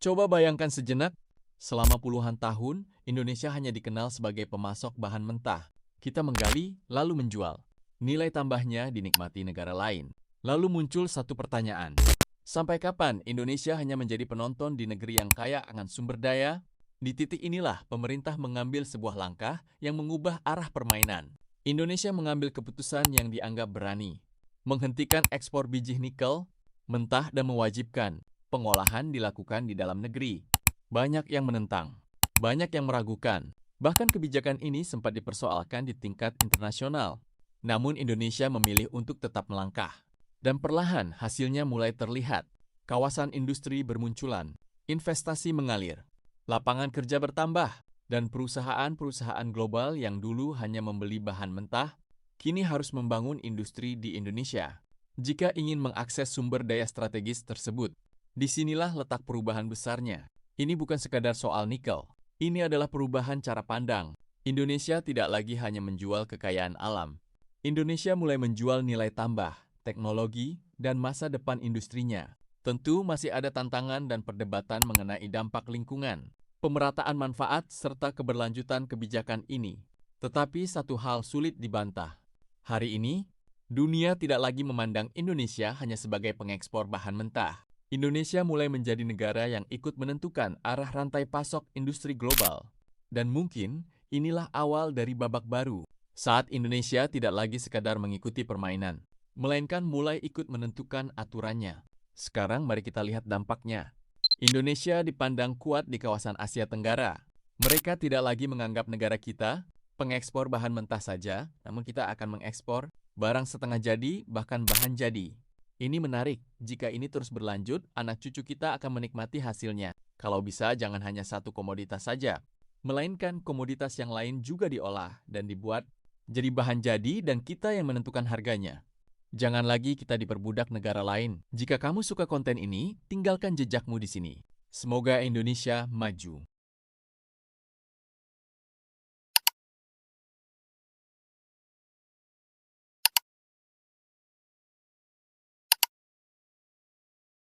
Coba bayangkan sejenak, selama puluhan tahun, Indonesia hanya dikenal sebagai pemasok bahan mentah. Kita menggali, lalu menjual. Nilai tambahnya dinikmati negara lain. Lalu muncul satu pertanyaan. Sampai kapan Indonesia hanya menjadi penonton di negeri yang kaya akan sumber daya? Di titik inilah pemerintah mengambil sebuah langkah yang mengubah arah permainan. Indonesia mengambil keputusan yang dianggap berani. Menghentikan ekspor biji nikel mentah dan mewajibkan pengolahan dilakukan di dalam negeri. Banyak yang menentang, banyak yang meragukan. Bahkan kebijakan ini sempat dipersoalkan di tingkat internasional. Namun Indonesia memilih untuk tetap melangkah. Dan perlahan hasilnya mulai terlihat. Kawasan industri bermunculan, investasi mengalir, lapangan kerja bertambah, dan perusahaan-perusahaan global yang dulu hanya membeli bahan mentah, kini harus membangun industri di Indonesia. Jika ingin mengakses sumber daya strategis tersebut, disinilah letak perubahan besarnya. Ini bukan sekadar soal nikel. Ini adalah perubahan cara pandang. Indonesia tidak lagi hanya menjual kekayaan alam. Indonesia mulai menjual nilai tambah, teknologi, dan masa depan industrinya. Tentu masih ada tantangan dan perdebatan mengenai dampak lingkungan, pemerataan manfaat, serta keberlanjutan kebijakan ini. Tetapi satu hal sulit dibantah. Hari ini, dunia tidak lagi memandang Indonesia hanya sebagai pengekspor bahan mentah. Indonesia mulai menjadi negara yang ikut menentukan arah rantai pasok industri global. Dan mungkin inilah awal dari babak baru. Saat Indonesia tidak lagi sekadar mengikuti permainan, melainkan mulai ikut menentukan aturannya. Sekarang mari kita lihat dampaknya. Indonesia dipandang kuat di kawasan Asia Tenggara. Mereka tidak lagi menganggap negara kita pengekspor bahan mentah saja, namun kita akan mengekspor barang setengah jadi, bahkan bahan jadi. Ini menarik, jika ini terus berlanjut, anak cucu kita akan menikmati hasilnya. Kalau bisa, jangan hanya satu komoditas saja, melainkan komoditas yang lain juga diolah dan dibuat jadi bahan jadi dan kita yang menentukan harganya. Jangan lagi kita diperbudak negara lain. Jika kamu suka konten ini, tinggalkan jejakmu di sini. Semoga Indonesia maju.